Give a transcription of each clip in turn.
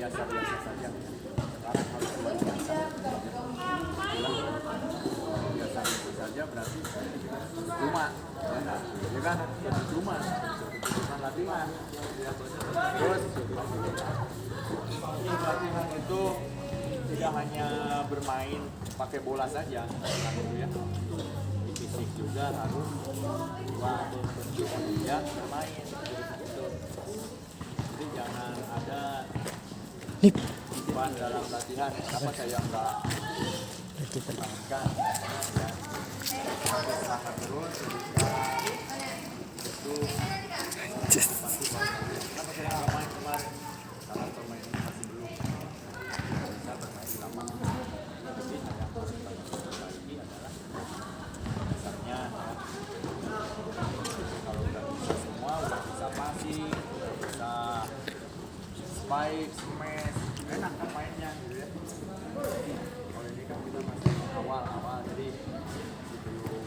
biasa-biasa saja. Sekarang harus luar biasa. Biasa-biasa saja berarti cuma, ya kan? Cuma bukan latihan. Terus latihan itu tidak hanya bermain pakai bola saja, gitu ya. Fisik juga harus ya bermain gitu. Jadi jangan ada beban dalam latihan. Kenapa saya nggak pertahankan? Usaha terus itu pasti bagus. Kenapa saya nggak main kemarin? Karena pemain ini masih belum bisa bermain lama. Jadi yang harus kita perbaiki adalah dasarnya. Kalau udah bisa semua, udah bisa passing, udah bisa spike, smash, enak kan mainnya gitu ya. Kalau ini kan kita masih awal-awal, jadi belum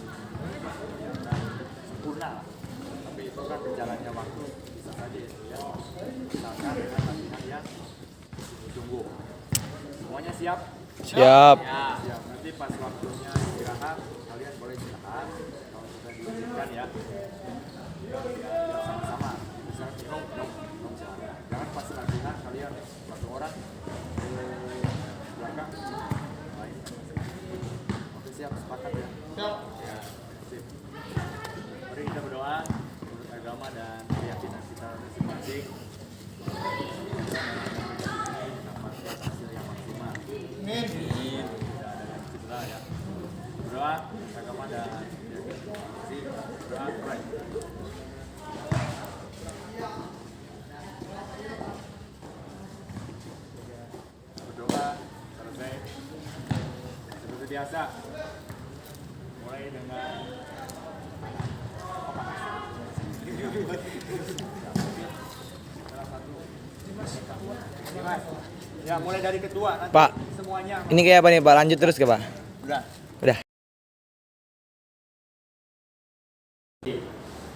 sempurna lah. Tapi itu kan berjalannya waktu, bisa saja itu ya. Misalkan dengan latihan yang ditunggu. Semuanya siap? Siap. Ya, siap. Nanti pas waktunya istirahat, kalian boleh istirahat. Kalau sudah diizinkan ya. Ya sama-sama. Bisa dong, silakan. Jangan pas latihan kalian satu orang belakang lain. Oke, siap, sepakat ya. Siap. Ya, sip. Mari kita berdoa menurut agama dan keyakinan kita masing-masing. Dapatkan hasil yang maksimal. Amin. Tidak ada yang cedera ya. Berdoa agama dan keyakinan masing-masing. Berdoa pray. Berdoa selesai. Seperti biasa. Mulai dengan ya, mulai dari ketua nanti Pak, semuanya. ini kayak apa nih Pak? Lanjut terus ke Pak? Udah.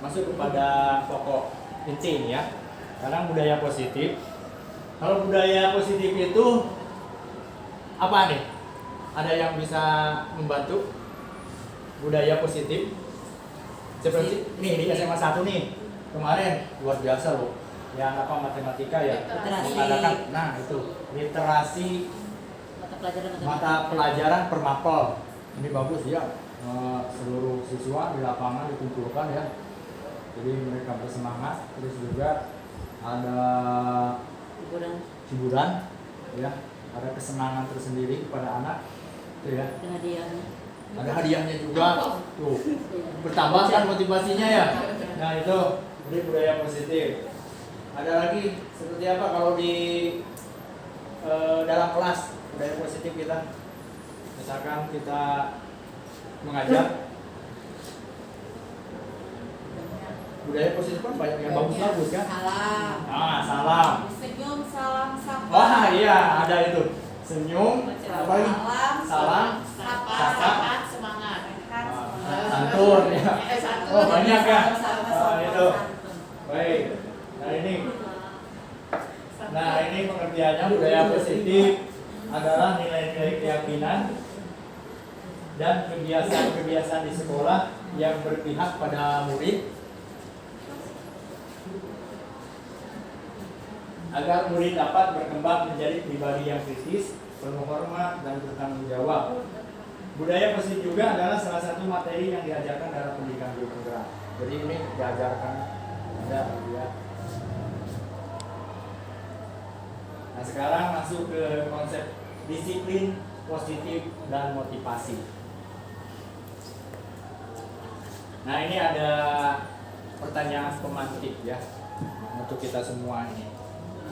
Masuk kepada pokok inti ini ya. Sekarang budaya positif. Kalau budaya positif itu apa nih? Ada yang bisa membantu budaya positif? Seperti nih di SMA 1 nih. Kemarin luar biasa loh. Yang apa matematika ya? Mengadakan itu literasi mata pelajaran per mapel. Ini bagus ya. Seluruh siswa di lapangan dikumpulkan ya. Jadi mereka bersemangat. Terus juga ada hiburan ya. Ada kesenangan tersendiri kepada anak itu ya. Ada hadiahnya juga. Tuh. Bertambah kan motivasinya ya. Nah, itu jadi budaya positif. Ada lagi seperti apa kalau di dalam kelas budaya positif kita? Misalkan kita mengajar, budaya positif kan banyak yang bagus-bagus kan? Salam. Ah, salam. Senyum, salam, sapa. Wah, iya ada itu. Senyum, apa lagi? Salam, Sapa, semangat. santun ya. Oh, banyak ya. Itu. Baik. Nah ini pengertiannya budaya positif adalah nilai-nilai keyakinan dan kebiasaan-kebiasaan di sekolah yang berpihak pada murid agar murid dapat berkembang menjadi pribadi yang kritis, penuh hormat dan bertanggung jawab. Budaya positif juga adalah salah satu materi yang diajarkan dalam pendidikan guru penggerak. Jadi ini diajarkan ada ya. Nah sekarang masuk ke konsep disiplin, positif, dan motivasi. Nah ini ada pertanyaan pemantik ya untuk kita semua ini.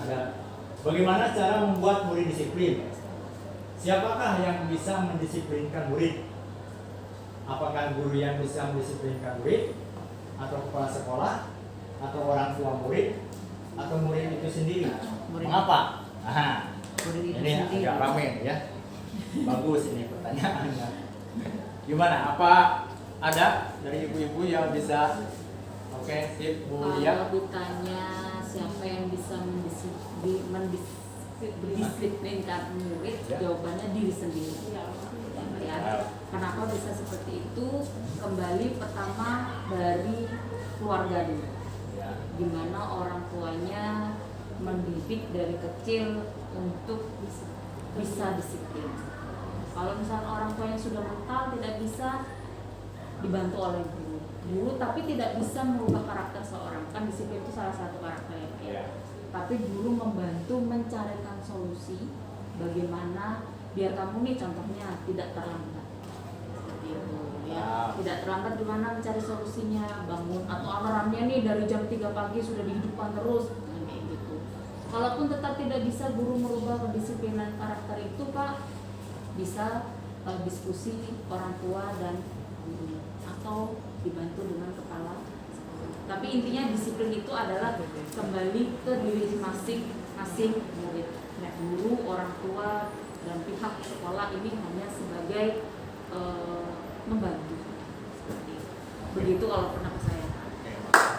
Ada bagaimana cara membuat murid disiplin? Siapakah yang bisa mendisiplinkan murid? Apakah guru yang bisa mendisiplinkan murid? Atau kepala sekolah? Atau orang tua murid? Atau murid itu sendiri? Mengapa? Nah, ini agak ramai ya. Bagus ini pertanyaannya. Gimana? Apa ada dari ibu-ibu yang bisa? Oke, sip, Bu Lia. Kalau ditanya siapa yang bisa mendisiplinkan murid, Ya. jawabannya diri sendiri. Ya. Kenapa bisa seperti itu? Kembali pertama dari keluarga dulu. Ya. Gimana orang tuanya mendidik dari kecil untuk bisa disiplin. Kalau misalnya orang tuanya sudah mental tidak bisa dibantu oleh guru. Guru tapi tidak bisa merubah karakter seorang. Kan disiplin itu salah satu karakter ya. Ya. Tapi guru membantu mencarikan solusi bagaimana biar kamu nih contohnya tidak terlambat. Seperti itu ya. Tidak terlambat gimana mencari solusinya, bangun atau alarmnya nih dari jam 3 pagi sudah dihidupkan terus. Kayak gitu. Kalaupun tetap tidak bisa guru merubah kedisiplinan karakter itu, Pak, bisa diskusi orang tua dan guru atau dibantu dengan kepala sekolah. Tapi intinya disiplin itu adalah kembali ke diri masing-masing murid. Guru, orang tua, dan pihak sekolah ini hanya sebagai membantu. Seperti itu. Begitu kalau pernah saya.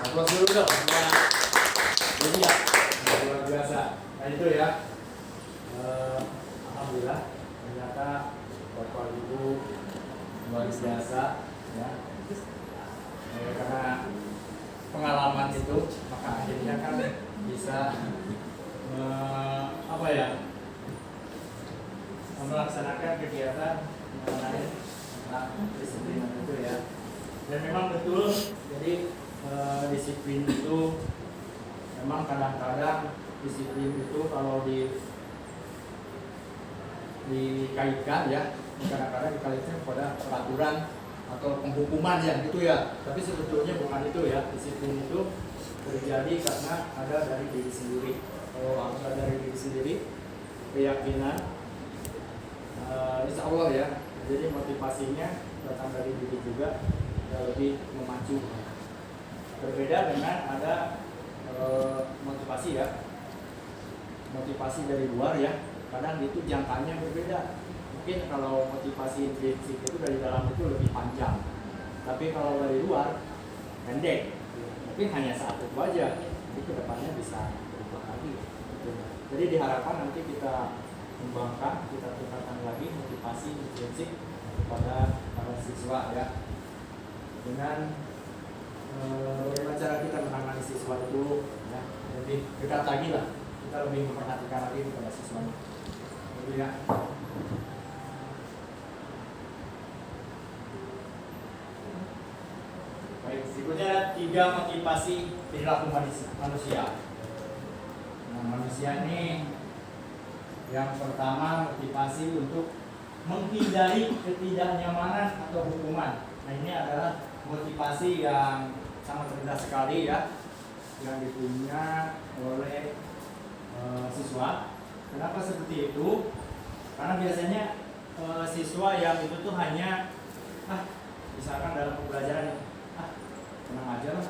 Aplaus dulu dong. Jadi ya, luar biasa. Nah itu ya, alhamdulillah ternyata Bapak Ibu luar biasa ya. Karena pengalaman itu maka akhirnya kan bisa melaksanakan kegiatan mengenai tentang disiplin itu ya. Dan memang betul, jadi disiplin itu memang kadang-kadang disiplin itu kalau dikaitkan ya, kadang-kadang dikaitkan kepada peraturan atau penghukuman ya gitu ya. Tapi sebetulnya bukan itu ya. Disiplin itu terjadi karena ada dari diri sendiri. Kalau ada dari diri sendiri, keyakinan, insya Allah ya. Jadi motivasinya datang dari diri juga, lebih memacu. Berbeda dengan ada motivasi ya, motivasi dari luar ya. Kadang itu jangkanya berbeda. Mungkin kalau motivasi intrinsik itu dari dalam itu lebih panjang, tapi kalau dari luar pendek. Mungkin hanya saat itu aja, jadi kedepannya bisa berubah lagi. Jadi diharapkan nanti kita kembangkan, kita tingkatkan lagi motivasi intrinsik kepada para siswa ya. Dengan bagaimana cara kita menangani siswa itu ya, lebih dekat lagi lah, kita lebih memperhatikan lagi kepada siswanya. Jadi ya. Baik, berikutnya 3 motivasi perilaku manusia. Nah, manusia ini yang pertama motivasi untuk menghindari ketidaknyamanan atau hukuman. Nah, ini adalah motivasi yang sangat rendah sekali ya, yang dipunya oleh siswa. Kenapa seperti itu? Karena biasanya siswa yang itu tuh hanya misalkan dalam pembelajaran tenang aja lah,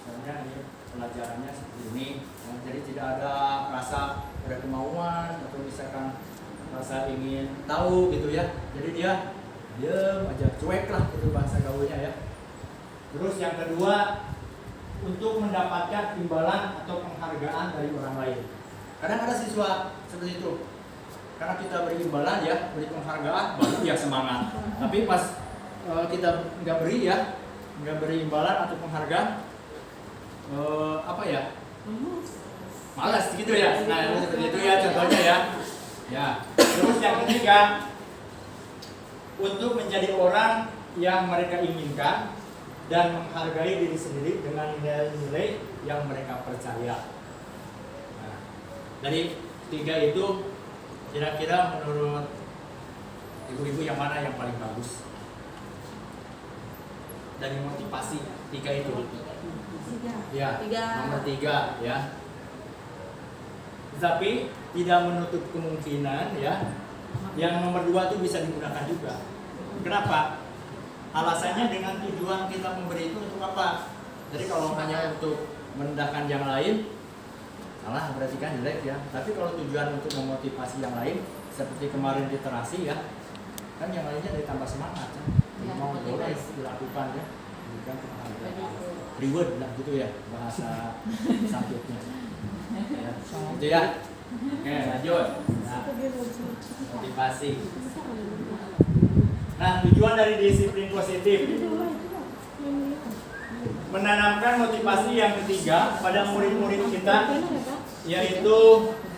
soalnya ini pelajarannya seperti ini. Nah, jadi tidak ada rasa ada kemauan atau misalkan rasa ingin tahu gitu ya. Jadi dia diam aja, cuek lah gitu bahasa gaulnya ya. Terus yang kedua, untuk mendapatkan imbalan atau penghargaan dari orang lain. Kadang ada siswa seperti itu, karena kita beri imbalan ya, beri penghargaan, baru dia semangat. Tapi pas kita nggak beri ya, nggak beri imbalan atau penghargaan, malas gitu ya. Nah seperti itu ya contohnya ya. Ya. Terus yang ketiga, untuk menjadi orang yang mereka inginkan dan menghargai diri sendiri dengan nilai-nilai yang mereka percaya. Nah, dari 3 itu kira-kira menurut ibu-ibu yang mana yang paling bagus? Dari motivasi 3 itu. Ya, nomor 3 ya. Tapi tidak menutup kemungkinan ya, yang nomor 2 itu bisa digunakan juga. Kenapa? Alasannya dengan tujuan kita memberi itu untuk apa? Jadi kalau hanya untuk merendahkan yang lain, salah, berarti kan jelek ya. Tapi kalau tujuan untuk memotivasi yang lain, seperti kemarin literasi ya, kan yang lainnya ditambah semangat kan? Ya, Mau boleh motivasi. dilakukan ya, bukan penghargaan. Reward lah gitu ya bahasa santutnya. Ya, gitu ya. Oke, lanjut. Nah, motivasi. Nah, tujuan dari disiplin positif menanamkan motivasi yang ketiga pada murid-murid kita, yaitu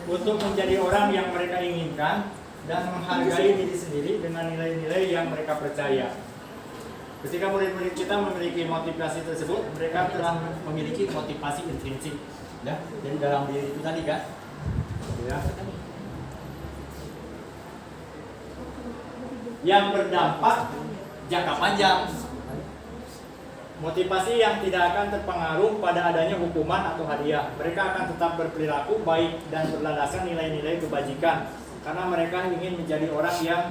untuk menjadi orang yang mereka inginkan dan menghargai diri sendiri dengan nilai-nilai yang mereka percaya. Ketika murid-murid kita memiliki motivasi tersebut, mereka telah memiliki motivasi intrinsik, ya. Jadi dalam diri itu tadi kan, ya. Yang berdampak jangka panjang. Motivasi yang tidak akan terpengaruh pada adanya hukuman atau hadiah. Mereka akan tetap berperilaku baik dan berlandaskan nilai-nilai kebajikan, karena mereka ingin menjadi orang yang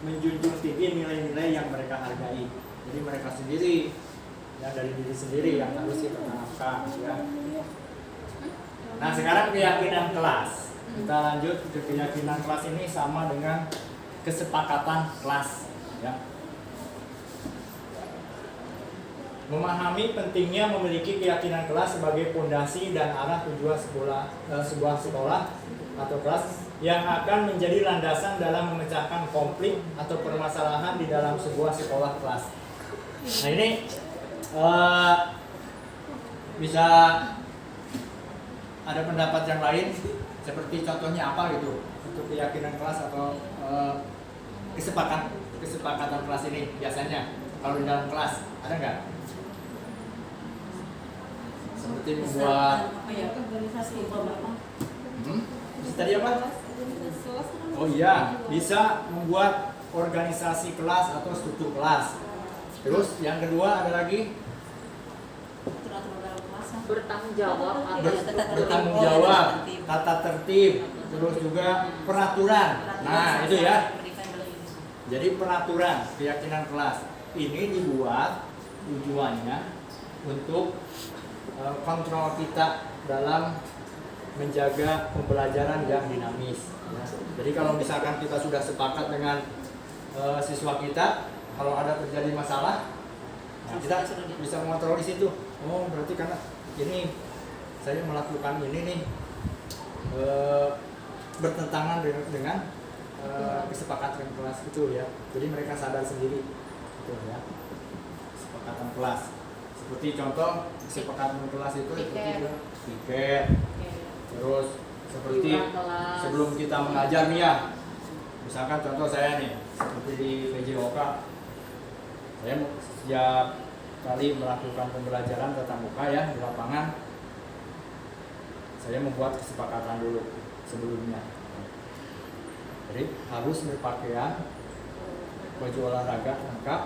menjunjung tinggi nilai-nilai yang mereka hargai. Jadi mereka sendiri, ya, dari diri sendiri yang harus kita tanamkan, ya. Nah, sekarang keyakinan kelas. Kita lanjut ke keyakinan kelas. Ini sama dengan kesepakatan kelas, ya. Memahami pentingnya memiliki keyakinan kelas sebagai fondasi dan arah tujuan sebuah sekolah atau kelas yang akan menjadi landasan dalam memecahkan konflik atau permasalahan di dalam sebuah sekolah kelas. Nah, ini bisa ada pendapat yang lain, seperti contohnya apa gitu untuk keyakinan kelas atau kesepakatan kelas ini biasanya kalau di dalam kelas ada nggak? Seperti membuat tadi apa? Oh iya, bisa membuat organisasi kelas atau struktur kelas. Terus yang kedua ada lagi Bertanggung jawab bertanggung jawab, tata tertib, terus juga peraturan. Nah, itu ya. Jadi peraturan keyakinan kelas ini dibuat tujuannya untuk kontrol kita dalam menjaga pembelajaran yang dinamis, ya. Jadi kalau misalkan kita sudah sepakat dengan siswa kita, kalau ada terjadi masalah, nah, kita bisa mengontrol di situ. Oh, berarti karena ini saya melakukan ini nih bertentangan dengan kesepakatan kelas itu, ya. Jadi mereka sadar sendiri, gitu, ya. Kesepakatan kelas. Seperti contoh kesepakatan kelas itu seperti tiket. Terus seperti sebelum kita mengajar nih, ya. Misalkan contoh saya nih, seperti di PJOK, saya setiap kali melakukan pembelajaran tatap muka, ya, di lapangan, saya membuat kesepakatan dulu sebelumnya. Jadi harus berpakaian baju olahraga lengkap,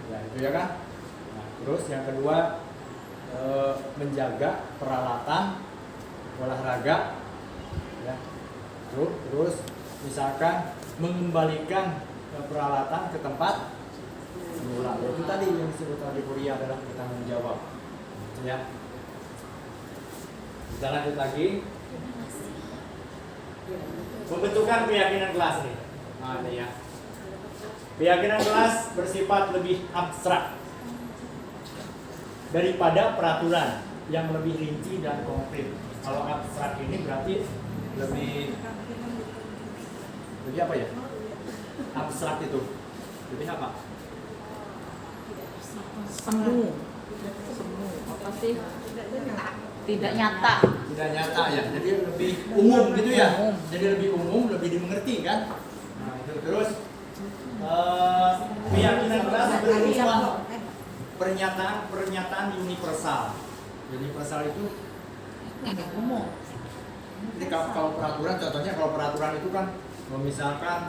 ya, itu ya kan. Nah, terus yang kedua menjaga peralatan olahraga, ya. Terus misalkan mengembalikan peralatan ke tempat semula. Itu tadi yang disebut tadi kuliah adalah bertanggung jawab, ya. Kita lanjut lagi. Pembentukan keyakinan kelas nih. Nah, ini ya. Keyakinan kelas bersifat lebih abstrak daripada peraturan yang lebih rinci dan konkret. Kalau abstrak ini berarti lebih apa ya? Abstrak itu lebih apa? Semu apa sih? Tidak nyata. Tidak nyata, ya. Jadi lebih umum gitu, ya. Jadi lebih umum, lebih dimengerti kan? Nah, itu terus keyakinan kelas berupa pernyataan universal. Universal itu umum. Jadi kalau peraturan, contohnya kalau peraturan itu kan misalkan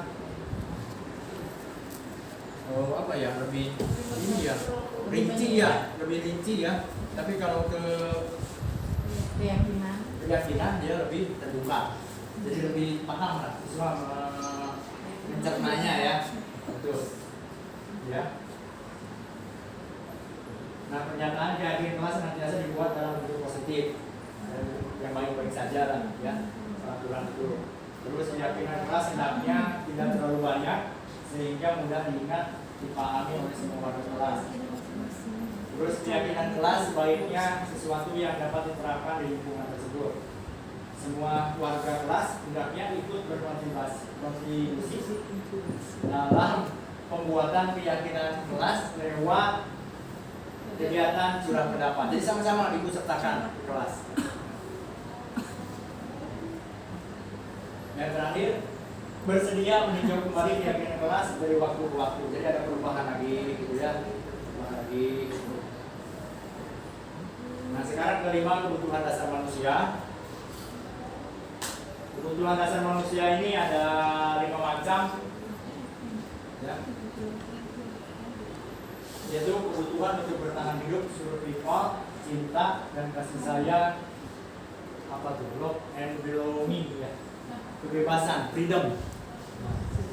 apa ya, lebih ini ya, rinci, ya, lebih rinci, ya. Tapi kalau ke keyakinan dia lebih terbuka, jadi lebih paham lah siswa mencernanya, ya. Betul, ya. Nah, pernyataan keyakinan kelas senantiasa dibuat dalam bentuk positif, yang baik-baik saja lah, ya, peraturan itu. Terus keyakinan kelas hendaknya tidak terlalu banyak sehingga mudah diingat, dipahami oleh semua warga kelas. Terus keyakinan kelas sebaiknya sesuatu yang dapat diterapkan di lingkungan tersebut. semua warga kelas hendaknya ikut berkontribusi dalam pembuatan keyakinan kelas lewat kegiatan curah pendapat. Jadi sama-sama ikut sertakan di kelas. Yang terakhir, bersedia meninjau kembali keyakinan kelas dari waktu ke waktu. Jadi ada perubahan lagi, gitu ya. Perubahan lagi. Nah, sekarang kelima, kebutuhan dasar manusia. Kebutuhan dasar manusia ini ada 5 macam, ya. Yaitu kebutuhan untuk bertahan hidup, survival, cinta dan kasih sayang, apa tuh, love and belonging, ya. Kebebasan, freedom,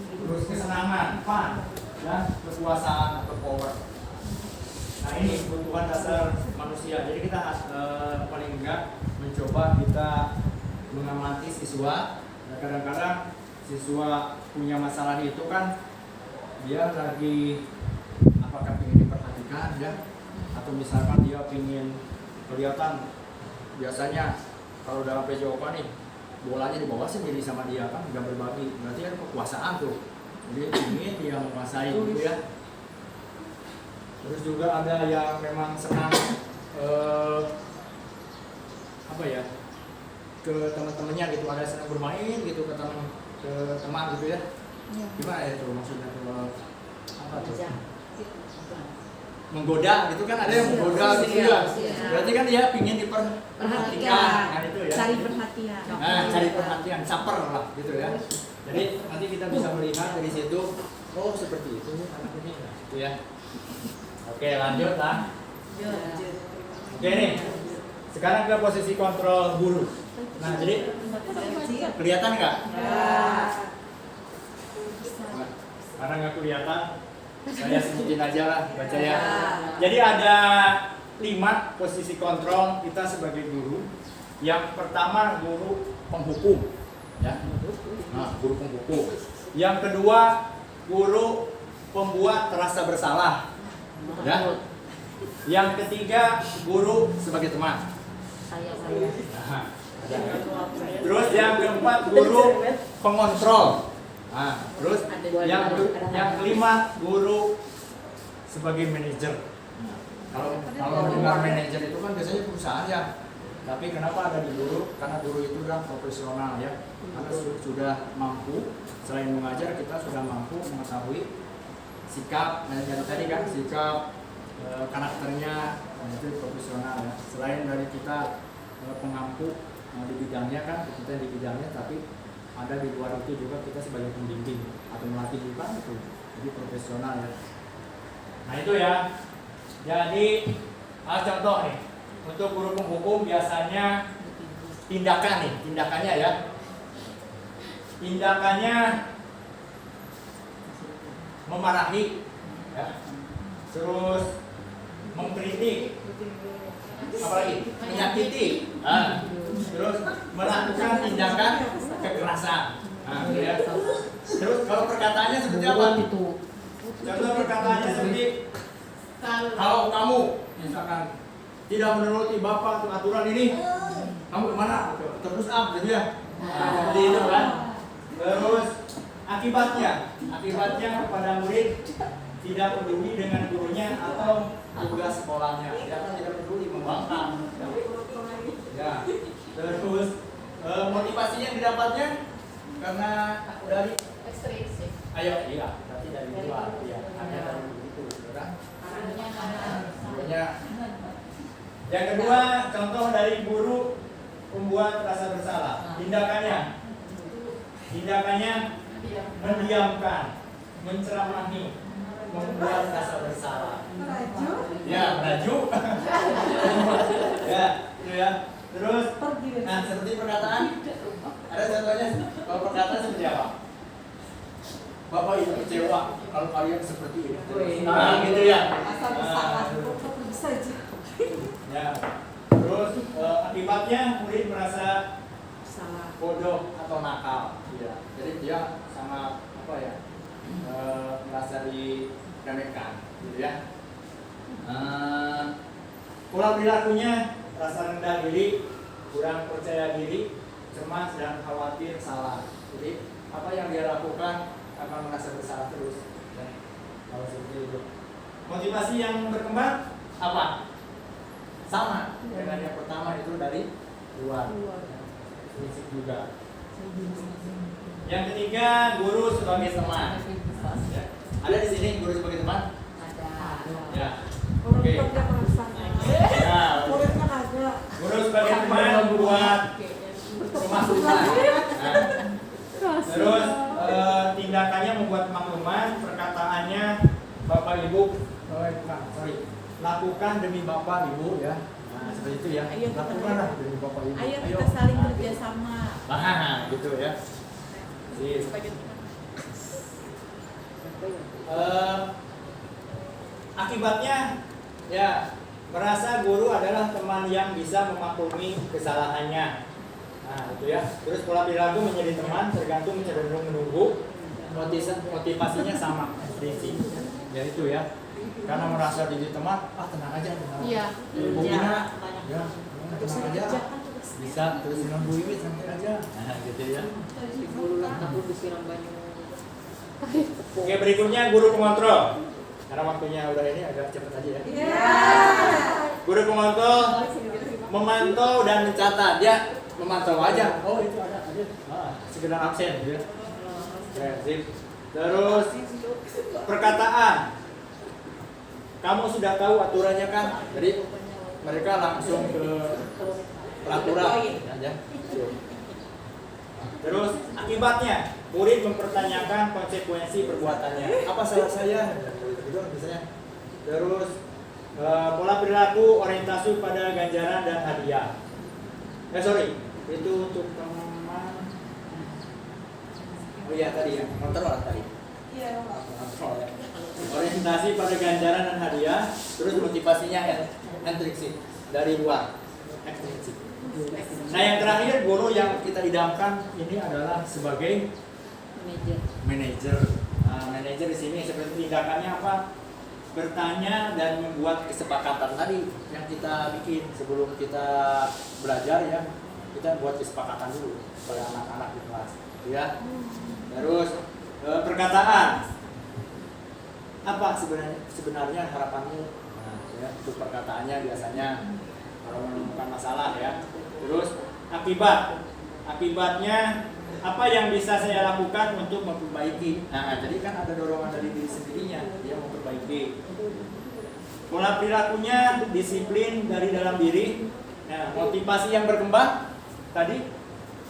terus kesenangan, fun, dan kekuasaan atau power. Nah, ini kebutuhan dasar manusia. Jadi kita paling enggak mencoba kita mengamati siswa. Nah, kadang-kadang siswa punya masalah itu kan dia lagi apakah ingin diperhatikan, ya, atau misalkan dia ingin kelihatan. Biasanya kalau dalam PJOK nih bolanya dibawa sendiri sama dia kan, nggak berbagi, berarti kan kekuasaan tuh. Jadi ingin dia menguasai gitu ya. Terus juga ada yang memang senang apa ya, ke teman-temannya gitu, ada yang senang bermain gitu ke teman gitu ya. Gimana ya tuh maksudnya tuh, apa tuh? Menggoda gitu kan, ada yang menggoda gitu ya. Berarti kan dia pingin diperhatikan, kan itu ya. Cari perhatian. Nah, cari perhatian, caper lah gitu ya. Jadi nanti kita bisa melihat dari situ, oh seperti itu anak ini, gitu ya. Oke, lanjut lah. Oke nih, sekarang ke posisi kontrol guru. Nah, jadi kelihatan nggak? Karena nggak kelihatan, saya sebutin aja lah, baca ya. Jadi ada 5 posisi kontrol kita sebagai guru. Yang pertama guru penghukum, ya. Nah, guru penghukum. Yang kedua guru pembuat rasa bersalah, ya. Yang ketiga guru sebagai teman. Nah, terus yang keempat guru pengontrol. Nah, terus yang kelima guru sebagai manajer. Kalau dengar manajer itu kan biasanya perusahaan ya. Tapi kenapa ada di guru? Karena guru itu kan profesional ya. Karena sudah mampu, selain mengajar kita sudah mampu mengetahui sikap, dari tadi kan sikap, karakternya, itu profesional ya. Selain dari kita pengampu di bidangnya kan, kita di bidangnya, tapi ada di luar itu juga kita sebagai pembimbing atau melatih juga itu. Jadi profesional ya. Nah itu ya. Jadi contoh nih, untuk guru penghukum biasanya tindakannya ya. Tindakannya memarahi, ya. Terus mengkritik, apalagi menyakiti, terus melakukan tindakan kekerasan. Nah, ya. Terus kalau perkataannya seperti apa? Contoh perkataannya seperti kalau kamu misalkan tidak menuruti bapak untuk aturan ini, kamu kemana? Terus up gitu ya. Nah, seperti itu kan. Terus akibatnya kepada murid tidak peduli dengan gurunya atau tugas sekolahnya. Dia kan tidak peduli, membangkang. Ya. Terus motivasinya yang didapatnya karena dari Ekstrinsi. ayo iya, berarti dari luar ya. Hanya dari itu, kan? Yang kedua, contoh dari guru pembuat rasa bersalah. Tindakannya mendiamkan, menceramahi, membuat rasa bersalah. Ya, melaju. Ya, itu ya. Terus, nah seperti perkataan, ada contohnya. Kalau perkataan seperti apa? Bapak itu kecewa kalau kalian seperti ini. Nah, gitu ya. Ya. Terus akibatnya murid merasa bodoh atau nakal, ya. Jadi dia sangat apa ya? Merasa diremehkan, gitu ya. Pola perilakunya rasa rendah diri, kurang percaya diri, cemas dan khawatir salah. Jadi apa yang dia lakukan akan merasa bersalah terus. Ya. Kalau seperti itu. Motivasi yang berkembang apa? Sama dengan yang pertama itu dari luar. Prinsip juga. Yang ketiga, guru sebagai teman. Ya. Ada di sini guru sebagai teman? Ya. Oke. Ya. Guru sebagai teman buat kemakluman. Nah. Terus tindakannya membuat kemakluman, perkataannya Bapak Ibu, lakukan demi Bapak Ibu ya. Nah, seperti itu ya. Lakukanlah demi Bapak Ibu. Ayo kita saling kerjasama. Nah, gitu ya. Sip. Akibatnya ya merasa guru adalah teman yang bisa memaklumi kesalahannya. Nah itu ya. Terus pola perilaku menjadi teman tergantung cenderung menunggu. Motivasinya sama prinsip. Ya itu ya. Karena merasa jadi teman, tenang aja. Iya. Buktinya ya tenang aja. Bisa terus nunggu ini santai aja. Nah gitu ya. Oke, berikutnya guru pengontrol. Karena waktunya udah ini agak cepat aja ya. Guru pengontrol memantau dan mencatat. Dia memantau aja. Oh itu ada. Sekedar absen gitu ya. Terus perkataan. Kamu sudah tahu aturannya kan? Jadi mereka langsung ke peraturan aja. Terus akibatnya murid mempertanyakan konsekuensi perbuatannya. Apa salah saya? Gitu misalnya. Terus pola perilaku orientasi pada ganjaran dan hadiah. Itu untuk teman. Oh iya tadi ya, kontrol tadi. Iya. Kontrol ya. Orientasi pada ganjaran dan hadiah. Terus motivasinya intrinsik dari luar. Ekstrinsik. Nah yang terakhir guru yang kita idamkan ini adalah sebagai manajer. Nah, manajer di sini seperti tindakannya apa? Bertanya dan membuat kesepakatan tadi yang kita bikin sebelum kita belajar ya. Kita buat kesepakatan dulu pada anak-anak di kelas, ya. Terus perkataan apa sebenarnya harapanmu? Nah, ya, itu perkataannya biasanya kalau menemukan masalah ya. Terus akibatnya apa yang bisa saya lakukan untuk memperbaiki. Nah, jadi kan ada dorongan dari diri sendirinya dia memperbaiki. Pola perilakunya disiplin dari dalam diri. Nah, motivasi yang berkembang tadi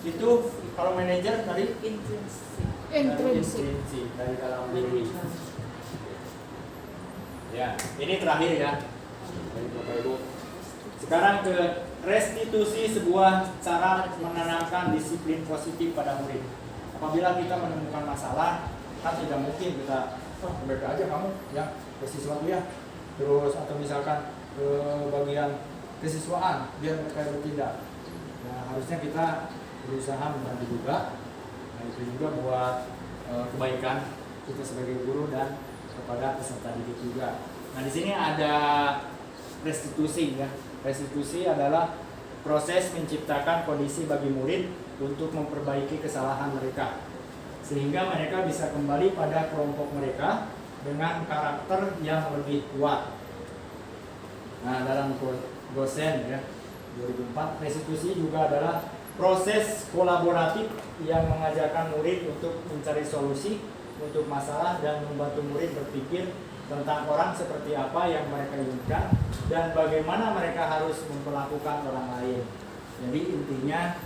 itu kalau manajer tadi intrinsik dari dalam diri. Ya, ini terakhir ya dari Bapak Ibu. Sekarang ke restitusi, sebuah cara menanamkan disiplin positif pada murid. Apabila kita menemukan masalah, kan tidak mungkin kita baik aja kamu ya bersiswa ya. Terus atau misalkan ke bagian kesiswaan biar mereka bertindak. Nah, harusnya kita berusaha membantu juga. Nah, itu juga buat kebaikan kita sebagai guru dan kepada peserta didik juga. Nah, di sini ada restitusi ya. Restitusi adalah proses menciptakan kondisi bagi murid untuk memperbaiki kesalahan mereka sehingga mereka bisa kembali pada kelompok mereka dengan karakter yang lebih kuat. Nah, dalam Gosen ya 2004, restitusi juga adalah proses kolaboratif yang mengajarkan murid untuk mencari solusi untuk masalah dan membantu murid berpikir tentang orang seperti apa yang mereka inginkan dan bagaimana mereka harus memperlakukan orang lain. Jadi intinya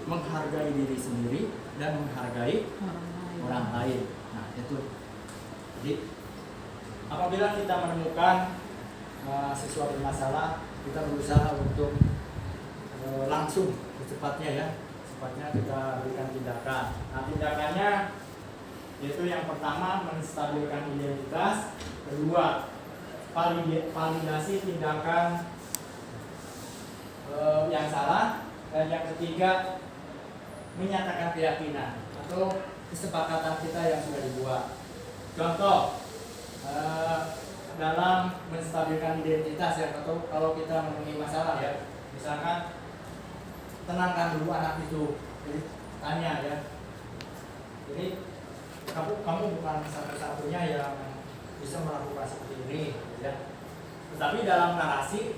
menghargai diri sendiri dan menghargai orang lain. Nah itu. Jadi apabila kita menemukan siswa bermasalah, kita berusaha untuk langsung secepatnya ya, secepatnya kita berikan tindakan. Nah tindakannya yaitu yang pertama menstabilkan identitas, kedua validasi tindakan yang salah, dan yang ketiga menyatakan keyakinan atau kesepakatan kita yang sudah dibuat. Contoh dalam menstabilkan identitas ya, atau kalau kita menemui masalah ya, misalkan tenangkan dulu anak itu. Jadi tanya ya. Jadi kamu bukan satu-satunya yang bisa melakukan seperti ini, ya. Tetapi dalam narasi,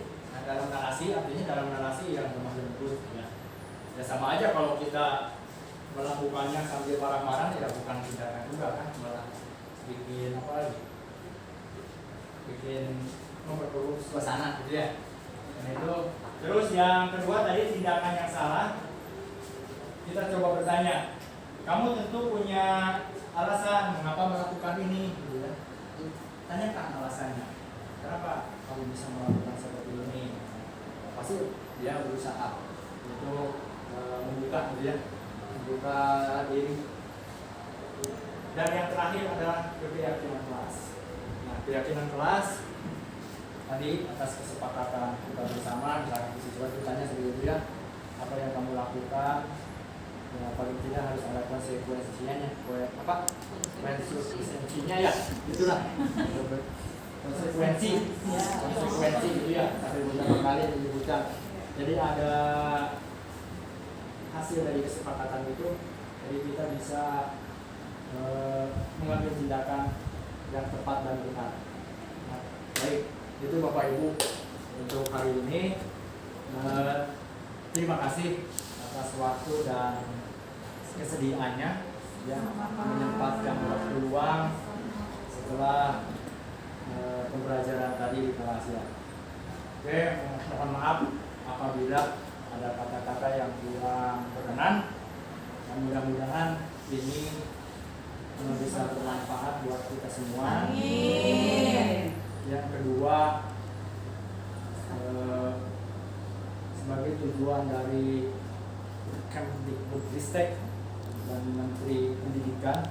artinya dalam narasi yang lemah lembut, ya. Ya sama aja kalau kita melakukannya sambil marah-marah, ya bukan tindakan juga kan, malah bikin apa lagi? Bikin memperburuk suasana, gitu ya. Dan itu. Terus yang kedua tadi tindakan yang salah. Kita coba bertanya, kamu tentu punya alasan mengapa melakukan ini, gitu ya. Tanyakan alasannya. Kenapa kamu bisa melakukan seperti ini? Pasti dia berusaha untuk membuka, gitu ya, membuka diri. Dan yang terakhir adalah keyakinan kelas. Nah, keyakinan kelas tadi atas kesepakatan kita bersama, misalnya siswa itu tanya sebelumnya apa yang kamu lakukan. Ya, paling tidak harus ada konsekuensinya, konsekuensinya ya, itulah konsekuensi gitu ya, sampai beberapa kali disebutkan. Jadi ada hasil dari kesepakatan itu, jadi kita bisa mengambil tindakan yang tepat dan benar. Nah, baik, itu Bapak Ibu untuk hari ini. Terima kasih atas waktu dan kesediaannya ya, menyempatkan waktu luang setelah pembelajaran tadi di kelas ya. Oke, mohon maaf apabila ada kata-kata yang kurang berkenan. Dan mudah-mudahan ini bisa bermanfaat buat kita semua. Amin. Yang kedua, sebagai tujuan dari Kemdikbudristek dan Menteri Pendidikan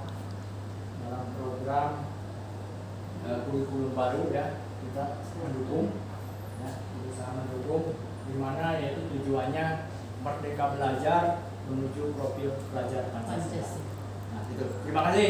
dalam program kurikulum baru ya, kita mendukung ya, berusaha mendukung, di mana yaitu tujuannya Merdeka Belajar menuju profil pelajar Pancasila. Nah, itu. Terima kasih.